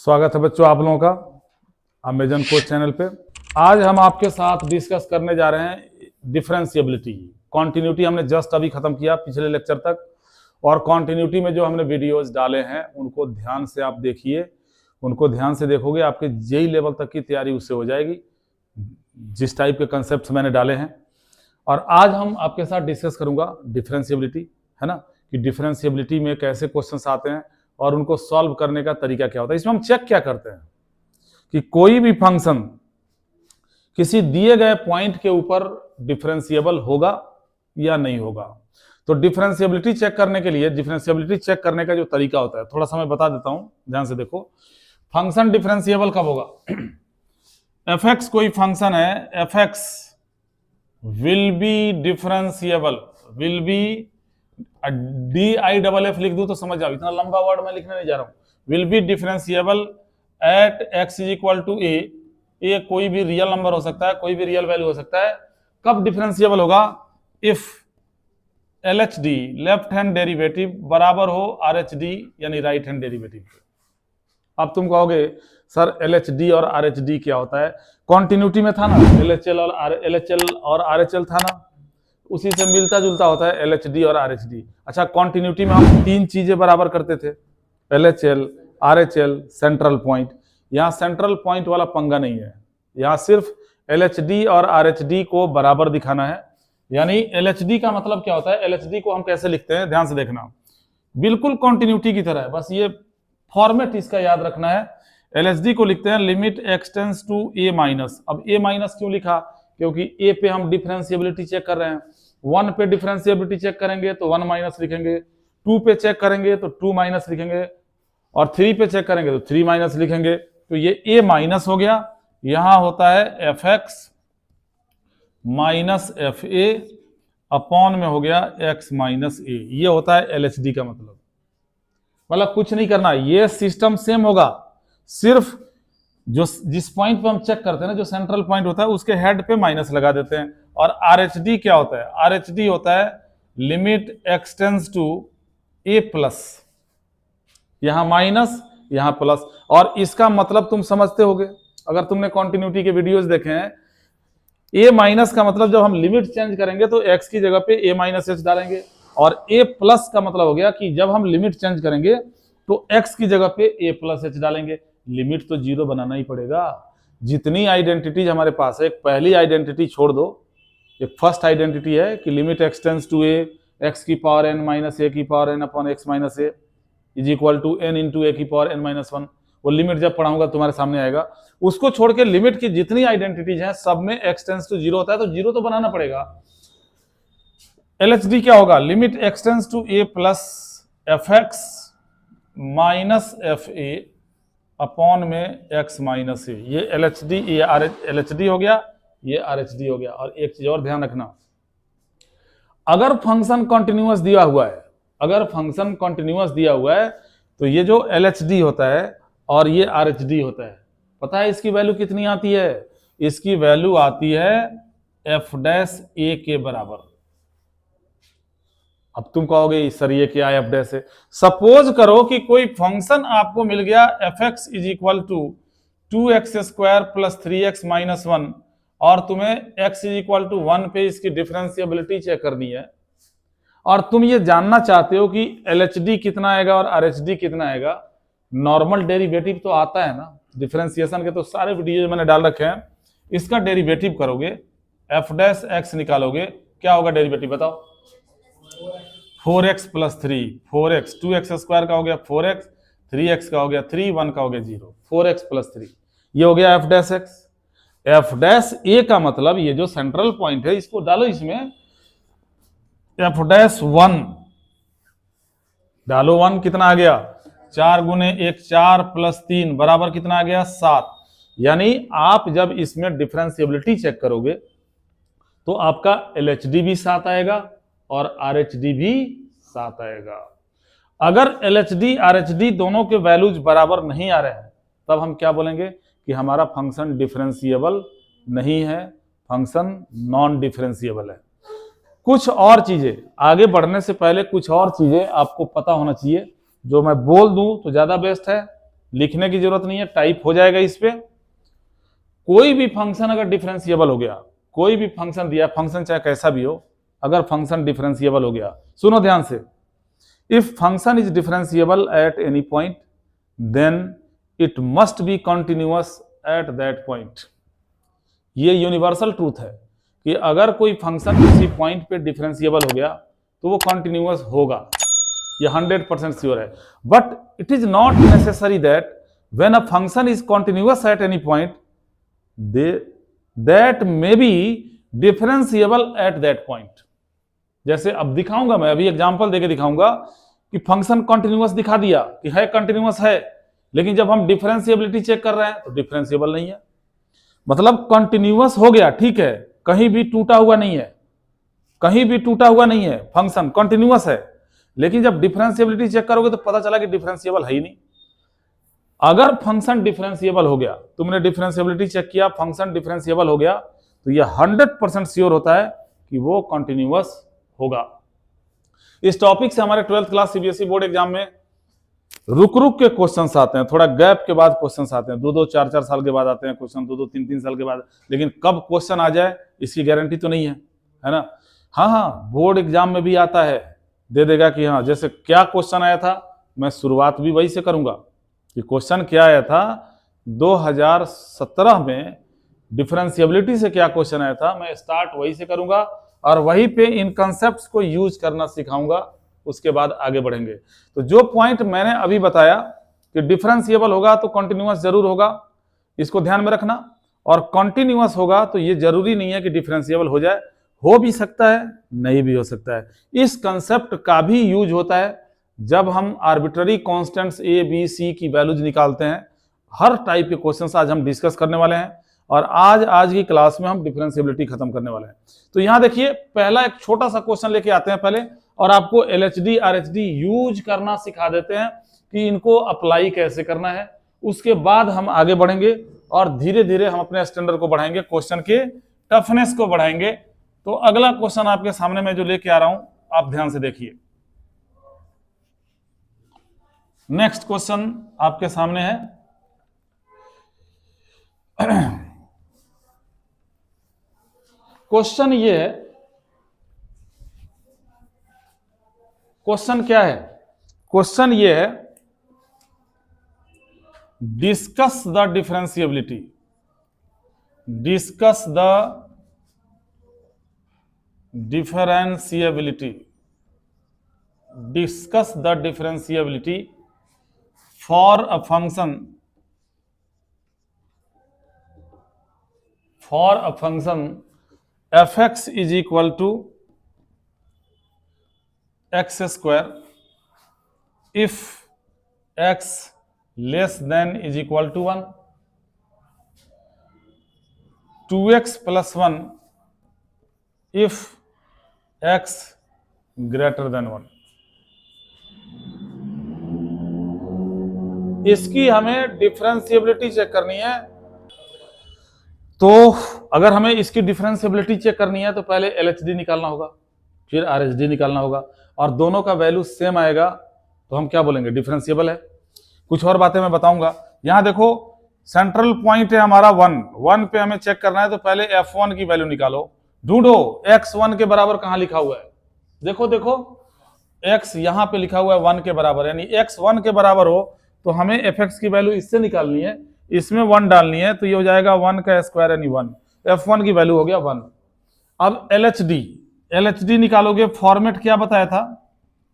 स्वागत है बच्चों आप लोगों का अमेजन कोच चैनल पे। आज हम आपके साथ डिस्कस करने जा रहे हैं डिफरेंशिएबिलिटी। कॉन्टिन्यूटी हमने जस्ट अभी खत्म किया पिछले लेक्चर तक, और कॉन्टिन्यूटी में जो हमने वीडियोस डाले हैं उनको ध्यान से आप देखिए। उनको ध्यान से देखोगे आपके जेई लेवल तक की तैयारी उससे हो जाएगी, जिस टाइप के कंसेप्ट मैंने डाले हैं। और आज हम आपके साथ डिस्कस करूंगा डिफरेंशिएबिलिटी, है ना, कि डिफरेंशिएबिलिटी में कैसे क्वेश्चंस आते हैं और उनको सॉल्व करने का तरीका क्या होता है। इसमें हम चेक क्या करते हैं कि कोई भी फंक्शन किसी दिए गए पॉइंट के ऊपर डिफरेंशिएबल होगा या नहीं होगा। तो डिफरेंशिएबिलिटी चेक करने के लिए, डिफरेंशिएबिलिटी चेक करने का जो तरीका होता है थोड़ा सा मैं बता देता हूं, ध्यान से देखो। फंक्शन डिफरेंशिएबल कब होगा? एफ एक्स कोई फंक्शन है, F x will be differentiable, will be DIFF लिख दूं तो समझ जाओ, इतना लंबा वर्ड मैं लिखने नहीं जा रहा हूं। Will be differentiable at x is equal to a कोई भी रियल नंबर हो सकता है, कोई भी रियल वैल्यू हो सकता है। कब डिफरेंशिएबल होगा? If LHD left hand derivative बराबर हो RHD यानी राइट हैंड डेरिवेटिव। अब तुम कहोगे सर LHD और RHD क्या होता है? कॉन्टिन्यूटी में था ना, LHL और RHL था ना, उसी से मिलता जुलता होता है LHD और RHD। अच्छा, कॉन्टिन्यूटी में हम तीन चीजें बराबर करते थे, LHL, RHL, सेंट्रल पॉइंट। यहाँ सेंट्रल पॉइंट वाला पंगा नहीं है, यहाँ सिर्फ LHD और RHD को बराबर दिखाना है। यानी LHD का मतलब क्या होता है? LHD को हम कैसे लिखते हैं, ध्यान से देखना, बिल्कुल कॉन्टिन्यूटी की तरह है, बस ये फॉर्मेट इसका याद रखना है। LHD को लिखते हैं limit x tends to A minus. अब A माइनस क्यों लिखा? क्योंकि A पे हम डिफरेंशिएबिलिटी चेक कर रहे हैं। 1 पे डिफरेंशिएबिलिटी चेक करेंगे तो 1 माइनस लिखेंगे, 2 पे चेक करेंगे तो 2 माइनस लिखेंगे, और 3 पे चेक करेंगे तो 3 माइनस लिखेंगे। तो ये A माइनस हो गया। यहां होता है F x minus f a upon में हो गया x माइनस ए। ये होता है LHD का मतलब कुछ नहीं करना, ये सिस्टम सेम होगा, सिर्फ जो जिस पॉइंट पे हम चेक करते हैं ना, जो सेंट्रल पॉइंट होता है उसके हेड पे माइनस लगा देते हैं। और RHD क्या होता है? RHD होता है limit x tends to A plus, यहां माइनस यहां प्लस। और इसका मतलब तुम समझते होगे, अगर तुमने कॉन्टिन्यूटी के वीडियोस देखे हैं, A माइनस का मतलब जब हम लिमिट चेंज करेंगे तो x की जगह पे A माइनस h डालेंगे, और A प्लस का मतलब हो गया कि जब हम लिमिट चेंज करेंगे तो x की जगह पे A प्लस h डालेंगे। लिमिट तो जीरो बनाना ही पड़ेगा। जितनी आइडेंटिटीज हमारे पास है, एक पहली आइडेंटिटी छोड़ दो, एक फर्स्ट आइडेंटिटी है कि limit x tends to A x की पावर n माइनस a की power n upon x minus a is equal to n into a की पावर n माइनस 1। वो लिमिट जब पढ़ाऊंगा तुम्हारे सामने आएगा। उसको छोड़ के लिमिट की जितनी आइडेंटिटीज हैं सब में एक्स टेंड्स टू जीरो होता है, तो जीरो तो बनाना पड़ेगा। LHD क्या होगा? Limit x tends to A plus f x minus f a upon में x माइनस ए। ये LHD, ये LHD हो गया, ये RHD हो गया। और एक चीज और ध्यान रखना, अगर फंक्शन कॉन्टिन्यूअस दिया हुआ है, अगर फंक्शन कॉन्टिन्यूअस दिया हुआ है तो ये जो LHD होता है और ये RHD होता है, पता है इसकी वैल्यू कितनी आती है? इसकी वैल्यू आती है f डैश a के बराबर। अब तुम कहोगे सर ये क्या f डैश है? सपोज करो कि कोई फंक्शन आपको मिल गया f x is equal to 2x square plus 3x minus 1, और तुम्हें x इज इक्वल टू 1 पे इसकी डिफरेंशिएबिलिटी चेक करनी है, और तुम ये जानना चाहते हो कि LHD कितना आएगा और RHD कितना आएगा। नॉर्मल डेरिवेटिव तो आता है ना, डिफरेंशिएशन के तो सारे वीडियो मैंने डाल रखे हैं। इसका डेरिवेटिव करोगे, एफ डैश एक्स निकालोगे, क्या होगा डेरिवेटिव बताओ? 4x plus 3, 4x, 2x square का हो गया 4x, 3x का हो गया 3, 1 का हो गया 0, 4x प्लस 3, ये हो गया f dash x. F dash a का मतलब ये जो सेंट्रल पॉइंट है इसको डालो इसमें, एफ डैश 1 डालो, 1 कितना आ गया? 4 गुने 1 4 प्लस 3 बराबर कितना आ गया? 7। यानी आप जब इसमें डिफरेंशिएबिलिटी चेक करोगे तो आपका LHD भी 7 आएगा और RHD भी 7 आएगा। अगर LHD RHD दोनों के वैल्यूज बराबर नहीं आ रहे हैं तब हम क्या बोलेंगे कि हमारा फंक्शन डिफरेंशिएबल नहीं है, फंक्शन नॉन डिफरेंशिएबल है। कुछ और चीजें आगे बढ़ने से पहले कुछ और चीजें आपको पता होना चाहिए, जो मैं बोल दूं तो ज्यादा बेस्ट है, लिखने की जरूरत नहीं है, टाइप हो जाएगा इस पे। कोई भी फंक्शन अगर डिफरेंशिएबल हो गया, कोई भी फंक्शन दिया, फंक्शन चाहे कैसा भी हो, अगर फंक्शन डिफरेंशिएबल हो गया, सुनो ध्यान से, if function is differentiable at any point then it must be continuous at that point. ये यूनिवर्सल ट्रूथ है कि अगर कोई फंक्शन किसी पॉइंट पे डिफरेंशिएबल हो गया तो वो कंटिन्यूअस होगा, ये 100% श्योर है। But it is not necessary that when a function is continuous at any point that may be differentiable eight that point. जैसे अब दिखाऊंगा मैं, अभी एग्जांपल देके दिखाऊंगा कि फंक्शन कंटिन्यूअस दिखा दिया कि है, कंटिन्यूअस है, लेकिन जब हम डिफरेंशिएबिलिटी चेक कर रहे हैं तो डिफरेंशिएबल नहीं है। मतलब कंटिन्यूअस हो गया, ठीक है, कहीं भी टूटा हुआ नहीं है, कहीं भी टूटा हुआ नहीं है, फंक्शन कंटिन्यूअस है, लेकिन जब डिफरेंशिएबिलिटी चेक करोगे तो पता चला कि डिफरेंशिएबल है ही नहीं। अगर फंक्शन डिफरेंशिएबल हो गया, तुमने डिफरेंशिएबिलिटी चेक किया, फंक्शन डिफरेंशिएबल हो गया, तो यह 100% श्योर होता है कि वो कंटिन्यूअस होगा। इस टॉपिक से हमारे 12th class CBSE board exam में रुक रुक के क्वेश्चंस आते हैं, थोड़ा गैप के बाद क्वेश्चंस आते हैं, 2-2 4-4 साल के बाद आते हैं क्वेश्चन, 2-2 3-3 साल के बाद, लेकिन कब क्वेश्चन आ जाए इसकी गारंटी तो नहीं है ना। हाँ, बोर्ड एग्जाम में भी आता है, दे देगा कि हाँ, जैसे क्या क्वेश्चन आया था, मैं शुरुआत भी वही से करूंगा कि क्वेश्चन क्या आया था 2017 में, डिफरेंशिएबिलिटी से क्या क्वेश्चन आया था, मैं स्टार्ट वही से करूंगा और वहीं पे इन कंसेप्ट्स को यूज करना सिखाऊंगा, उसके बाद आगे बढ़ेंगे। तो जो पॉइंट मैंने अभी बताया कि डिफरेंशिएबल होगा तो कंटिन्यूअस जरूर होगा, इसको ध्यान में रखना, और कंटिन्यूअस होगा तो ये जरूरी नहीं है कि डिफरेंशिएबल हो जाए, हो भी सकता है, नहीं भी हो सकता है। इस कंसेप्ट का भी यूज होता है जब हम arbitrary constants a b c की वैल्यूज निकालते हैं। हर टाइप के क्वेश्चंस आज हम डिस्कस करने वाले हैं और आज की क्लास में हम डिफरेंशिएबिलिटी खत्म करने वाले हैं। तो यहां देखिए, पहला एक छोटा सा क्वेश्चन लेके आते हैं पहले, और आपको एलएचडी आरएचडी यूज करना सिखा देते हैं कि इनको अप्लाई कैसे करना है। उसके बाद हम आगे बढ़ेंगे और धीरे धीरे हम अपने स्टैंडर्ड को बढ़ाएंगे, क्वेश्चन के टफनेस को बढ़ाएंगे। तो अगला क्वेश्चन आपके सामने मैं जो लेके आ रहा हूं, आप ध्यान से देखिए। नेक्स्ट क्वेश्चन आपके सामने है, क्वेश्चन ये है, क्वेश्चन क्या है, क्वेश्चन ये है, discuss the differentiability, discuss the differentiability, discuss the differentiability for a function, for a function fx is equal to x square if x less than is equal to 1, 2x plus 1 if x greater than 1। इसकी हमें differentiability check करनी है। तो अगर हमें इसकी differentiability check करनी है तो पहले एलएचडी निकालना होगा, फिर आरएचडी निकालना होगा, और दोनों का वैल्यू सेम आएगा तो हम क्या बोलेंगे, डिफरेंशिएबल है। कुछ और बातें मैं बताऊंगा। यहां देखो, सेंट्रल पॉइंट है हमारा 1 पे हमें चेक करना है, तो पहले f1 की वैल्यू निकालो, ढूंढो x1 के बराबर कहां लिखा हुआ है। देखो देखो, x यहां पे लिखा हुआ है 1 के बराबर, यानी x 1 के बराबर हो तो हमें fx की वैल्यू इससे निकालनी है, इसमें 1 डालनी है, तो ये हो जाएगा 1 का स्क्वायर यानी 1, f1 की वैल्यू हो गया 1। अब LHD निकालोगे, फॉर्मेट क्या बताया था,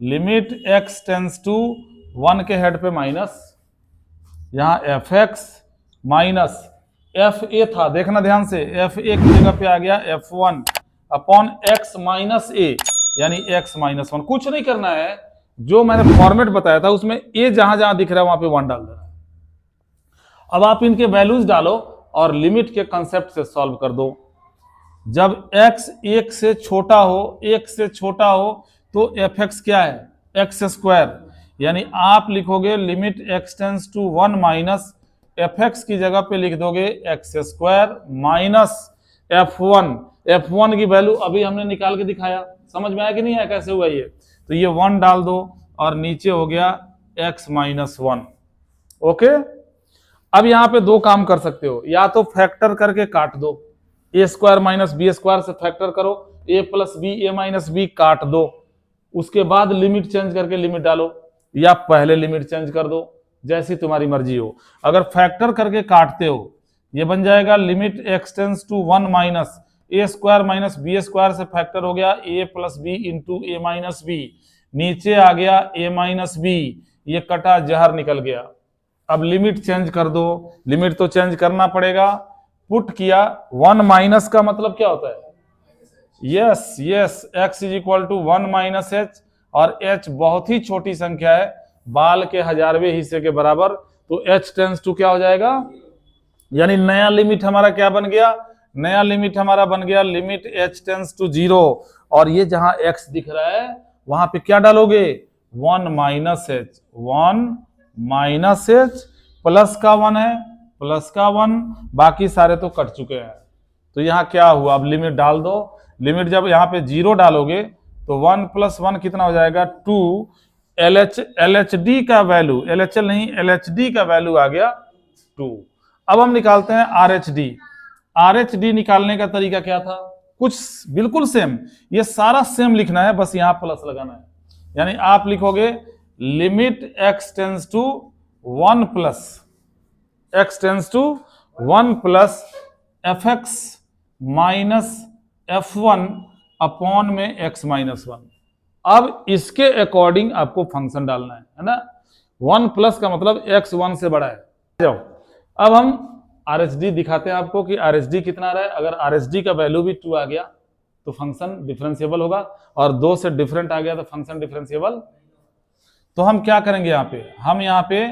लिमिट x टेंस टू 1 के हेड पे माइनस, यहां fx माइनस fa था, देखना ध्यान से, fa की जगह पे आ गया f1 upon x minus a यानी x माइनस 1। कुछ नहीं करना है, जो मैंने फॉर्मेट बताया था उसमें a जहां जहां दिख रहा है वहां पे 1 डाल देना। अब आप इनके वैल्यूज डालो और लिमिट के कंसेप्ट से सॉल्व कर दो। जब x 1 से छोटा हो तो fx क्या है, x स्क्वायर, यानी आप लिखोगे limit x tends to 1 minus fx की जगह पे लिख दोगे x स्क्वायर माइनस f1 की वैल्यू अभी हमने निकाल के दिखाया, समझ में आया कि नहीं आया, कैसे हुआ ये, तो ये 1 डाल दो और नीचे हो गया x माइनस 1। ओके, अब यहां पे दो काम कर सकते हो, या तो फैक्टर करके काट दो, ए स्क्वायर माइनस बी स्क्वायर से फैक्टर करो, ए प्लस बी ए माइनस बी काट दो, उसके बाद लिमिट चेंज करके लिमिट डालो, या पहले लिमिट चेंज कर दो, जैसी तुम्हारी मर्जी हो। अगर फैक्टर करके काटते हो, ये बन जाएगा लिमिट एक्स tends to 1 minus a square minus b square से फैक्टर हो गया a plus b into a minus b, नीचे आ गया ए माइनस बी, ये कटा जहर निकल गया। अब लिमिट चेंज कर दो, लिमिट तो चेंज करना पड़ेगा, पुट किया 1 माइनस का मतलब क्या होता है, yes yes, x is equal to 1 minus h, और h बहुत ही छोटी संख्या है, बाल के 1000वें हिस्से के बराबर, तो h टेंस टू क्या हो जाएगा, यानी नया लिमिट हमारा क्या बन गया, नया लिमिट हमारा बन गया लिमिट h टेंस टू 0, और ये जहां x दिख रहा है वहां पे क्या डालोगे, 1 minus H, 1 minus H, plus का 1 है, प्लस का 1, बाकी सारे तो कट चुके हैं, तो यहाँ क्या हुआ, अब लिमिट डाल दो, लिमिट जब यहाँ पे 0 डालोगे तो 1 प्लस 1 कितना हो जाएगा 2, LHD का वैल्यू, LHL नहीं LHD का वैल्यू आ गया 2। अब हम निकालते हैं RHD। RHD निकालने का तरीका क्या था, कुछ बिल्कुल सेम, ये सारा सेम लिखना है, बस यहां प्लस लगाना है, यानी आप लिखोगे limit x tends to 1 plus x tends to 1 plus fx minus f1 upon में x माइनस 1। अब इसके अकॉर्डिंग आपको फंक्शन डालना है ना, 1 प्लस का मतलब x 1 से बड़ा है। जाओ अब हम RHD दिखाते हैं आपको कि RHD कितना आ रहा है। अगर RHD का वैल्यू भी 2 आ गया तो फंक्शन डिफरेंशिएबल होगा, और 2 से डिफरेंट आ गया तो फंक्शन डिफरेंशिएबल। तो हम क्या करेंगे, हम यहाँ पे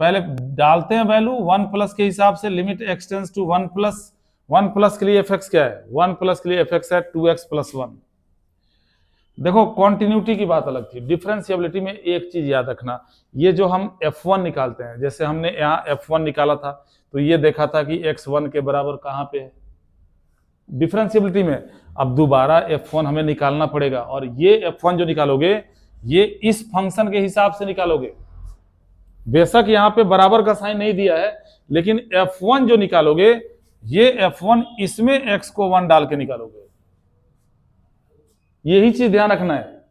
पहले डालते हैं वैल्यू 1 प्लस के हिसाब से, limit x tends to 1 plus, 1 plus के लिए fx क्या है, 1 प्लस के लिए fx है 2x प्लस 1। देखो कॉन्टिन्यूटी की बात अलग थी, डिफरेंशिएबिलिटी में एक चीज याद रखना, ये जो हम f1 निकालते हैं, जैसे हमने यहाँ f1 निकाला था तो ये देखा था कि x1 के बराबर कहाँ पे है डिफरेंशिएबिलिटी में, अब दोबारा f1 हमें निकालना पड़ेगा, और ये f1 जो निकालोगे ये इस फंक्शन के हिसाब से निकालोगे, बेशक यहाँ पे बराबर का साइन नहीं दिया है, लेकिन f1 जो निकालोगे ये f1 इसमें x को 1 डाल के निकालोगे, यही चीज ध्यान रखना है।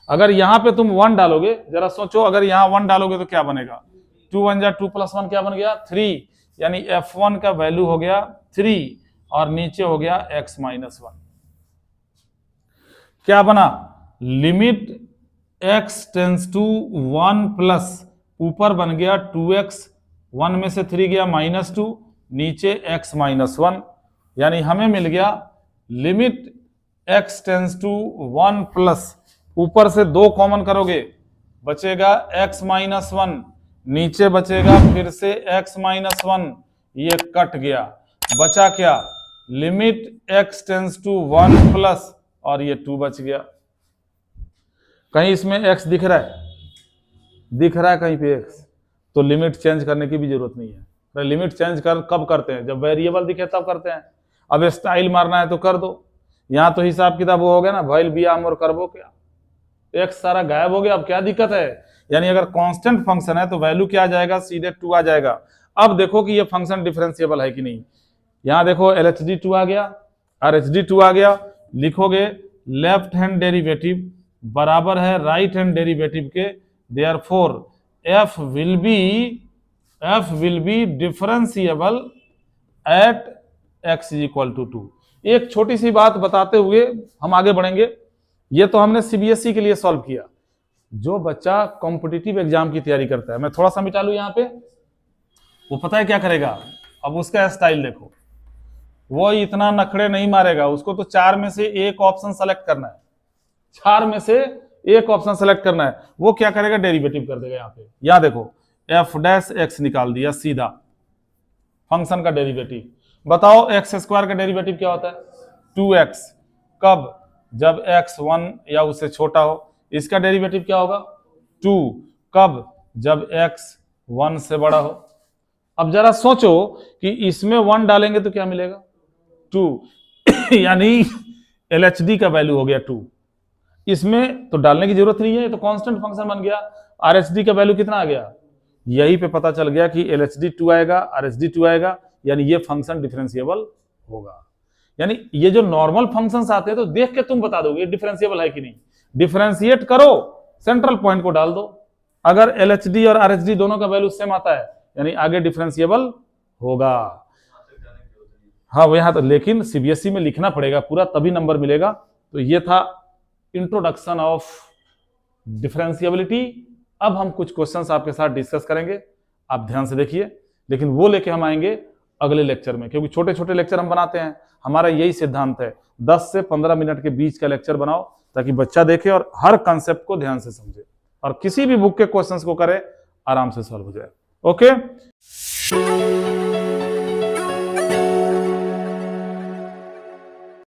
अगर यहां पे तुम 1 डालोगे, जरा सोचो, अगर यहां 1 डालोगे तो क्या बनेगा, 2 1 जा 2 प्लस 1 क्या बन गया 3, यानी f1 का वैल्यू हो गया 3 और नीचे हो गया x माइनस 1। क्या बना, limit x tends to 1 plus, ऊपर बन गया 2x, 1 में से 3 गया -2, नीचे x माइनस 1, यानी हमें मिल गया limit x tends to 1 plus, ऊपर से 2 कॉमन करोगे बचेगा x माइनस 1, नीचे बचेगा फिर से x माइनस 1, ये कट गया, बचा क्या, limit x tends to 1 plus, और ये 2 बच गया। कहीं इसमें x दिख रहा है, दिख रहा है कहीं पे x, तो लिमिट चेंज करने की भी जरूरत नहीं है। लिमिट चेंज कब करते हैं, जब वेरिएबल दिखे तब करते हैं। अब स्टाइल मारना है तो कर दो, यहां तो हिसाब किताब वो हो गया ना, भइल बियाम और करबो क्या, x सारा गायब हो गया, अब क्या दिक्कत है, यानी अगर कांस्टेंट फंक्शन है तो वैल्यू क्या आ जाएगा, सीधे 2 आ जाएगा। अब देखो कि ये फंक्शन डिफरेंशिएबल है कि नहीं, यहां देखो LHD 2 आ गया, RHD 2 आ गया, लिखोगे लेफ्ट हैंड डेरिवेटिव बराबर है राइट हैंड डेरिवेटिव के, therefore f will be differentiable at x is equal to 2। एक छोटी सी बात बताते हुए हम आगे बढ़ेंगे, ये तो हमने CBSE के लिए सॉल्व किया, जो बच्चा कॉम्पिटिटिव एग्जाम की तैयारी करता है, मैं थोड़ा सा मिटा लूं यहाँ पे, वो पता है क्या करेगा, अब उसका स्टाइल देखो, वो इतना नखड़े नहीं मारेगा, उसको तो 4 में से एक ऑप्शन सेलेक्ट करना है, 4 में से एक ऑप्शन सेलेक्ट करना है, वो क्या करेगा, डेरिवेटिव कर देगा। यहाँ पे यहाँ देखो f डैश x निकाल दिया सीधा, फंक्शन का डेरिवेटिव, बताओ x स्क्वायर का डेरिवेटिव क्या होता है, 2x, कब, जब x 1 या उससे छोटा हो, इसका डेरिवेटिव क्या होगा 2, कब, जब x 1 से बड़ा हो। अब जरा सोचो कि इसमें 1 डालेंगे तो क्या मिलेगा 2 यानी LHD का वैल्यू हो गया 2, इसमें तो डालने की जरूरत नहीं है, ये तो कांस्टेंट फंक्शन बन गया। RHD का वैल्यू कितना आ गया यही पे पता चल गया कि LHD 2 आएगा, RHD 2 आएगा, यानी ये फंक्शन डिफरेंशिएबल होगा। यानी ये जो नॉर्मल फंक्शंस आते हैं तो देख के तुम बता दोगे डिफरेंशिएबल है कि नहीं। डिफरेंशिएट करो, सेंट्रल पॉइंट को डाल दो, अगर LHD और RHD दोनों का वैल्यू सेम आता है यानी आगे डिफरेंशिएबल होगा। हाँ वो यहाँ तो, लेकिन CBSE में लिखना पड़ेगा पूरा, तभी नंबर मिलेगा। तो ये था इंट्रोडक्शन ऑफ डिफरेंशिएबिलिटी। अब हम कुछ क्वेश्चंस आपके साथ डिस्कस करेंगे, आप ध्यान से देखिए, लेकिन वो लेके हम आएंगे अगले लेक्चर में, क्योंकि छोटे छोटे लेक्चर हम बनाते हैं, हमारा यही सिद्धांत है 10 से 15 मिनट के बीच का लेक्चर बनाओ ताकि बच्चा देखे और हर कंसेप्ट को ध्यान से समझे और किसी भी बुक के क्वेश्चंस को करे आराम से सॉल्व हो जाए। ओके।